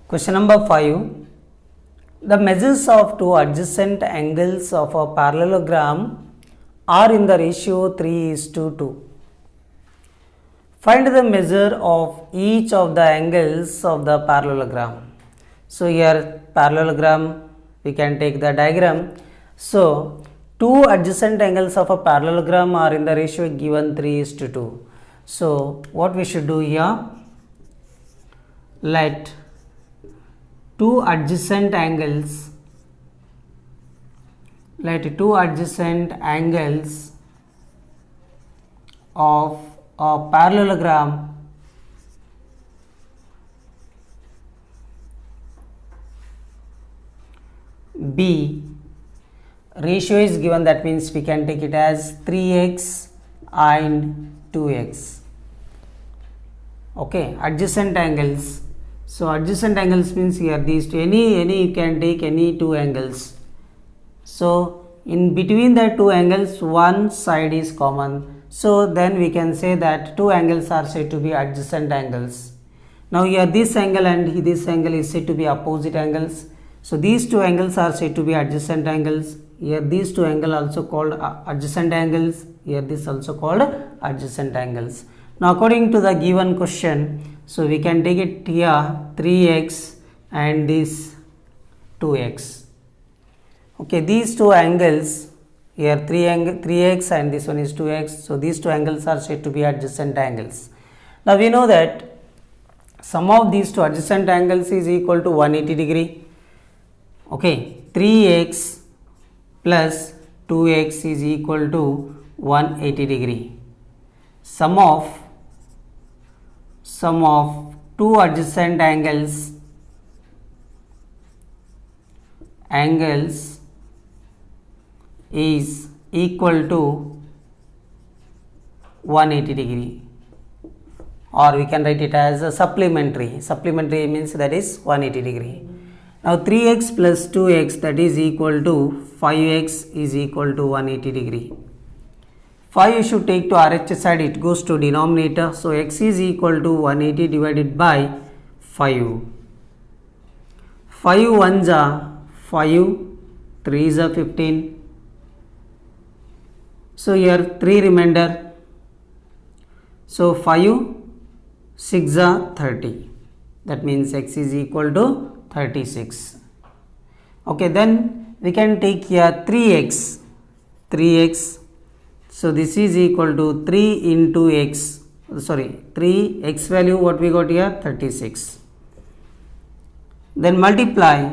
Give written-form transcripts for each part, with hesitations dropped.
Question number 5. The measures of two adjacent angles of a parallelogram are in the ratio 3:2. Find the measure of each of the angles of the parallelogram. So here parallelogram, we can take the diagram. So two adjacent angles of a parallelogram are in the ratio given 3:2. So what we should do here, let two adjacent angles of a parallelogram B, ratio is given, that means we can take it as 3x and 2x. Okay, adjacent angles. So adjacent angles means here these two, any you can take any two angles. So in between the two angles one side is common, so then we can say that two angles are said to be adjacent angles. Now here this angle and this angle is said to be opposite angles, so these two angles are said to be adjacent angles. Here these two angles also called adjacent angles, here this also called adjacent angles. Now according to the given question, so we can take it here 3x and this 2x. Okay, these two angles here 3x and this one is 2x, so these two angles are said to be adjacent angles. Now we know that sum of these two adjacent angles is equal to 180 degree. Okay, 3x plus 2x is equal to 180 degree. Sum of two adjacent angles is equal to 180 degree, or we can write it as a supplementary means that is 180 degree. Now 3x plus 2x, that is equal to 5x is equal to 180 degree. 5 you should take to RHS side, it goes to denominator, so x is equal to 180 divided by 5. 5 ones are 5, 3 is a 15, so here 3 remainder, so 5 6 are 30, that means x is equal to 36. Okay, then we can take here 3x, so this is equal to 3 into x, 3x value what we got here 36. Then multiply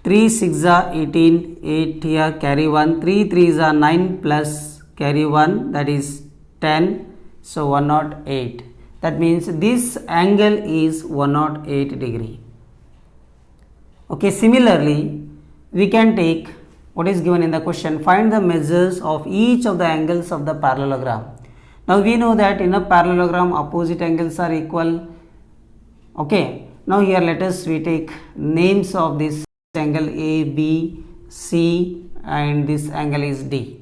3 6 are 18, 8 here carry 1, 3 3s are 9 plus carry 1, that is 10, so 108. That means this angle is 108 degree. Okay, similarly we can take what is given in the question, find the measures of each of the angles of the parallelogram. Now we know that in a parallelogram opposite angles are equal. Okay, now here let us we take names of this angle A, B, C, and this angle is D.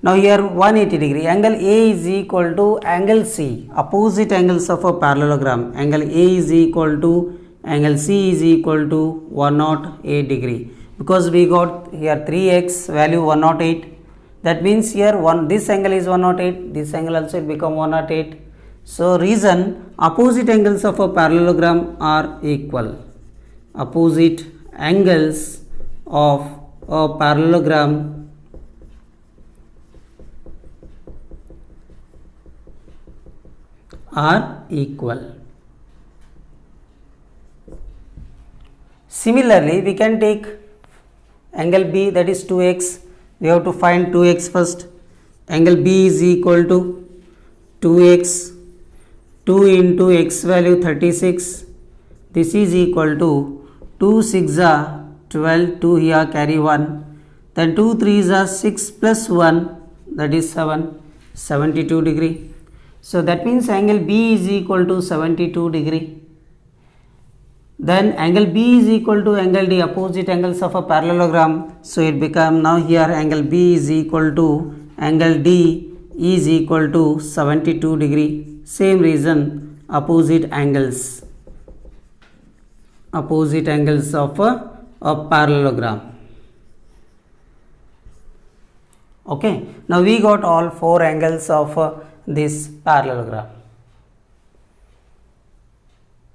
Now here 180 degree, angle A is equal to angle C, opposite angles of a parallelogram. Angle A is equal to angle C is equal to 108 degree, because we got here 3x value 108, that means here this angle is 108, this angle also it become 108. So reason opposite angles of a parallelogram are equal. Opposite angles of a parallelogram are equal. Similarly we can take angle B, that is 2x, we have to find 2x first. Angle B is equal to 2x, 2 into x value 36, this is equal to 2 6 are 12, 2 here carry 1, then 2 3s are 6 plus 1, that is 7, 72 degree. So that means angle B is equal to 72 degree. Then angle B is equal to angle D, opposite angles of a parallelogram. So it become, now here angle B is equal to angle D is equal to 72 degree. Same reason, opposite angles. opposite angles of a parallelogram. Okay, now we got all four angles of this parallelogram.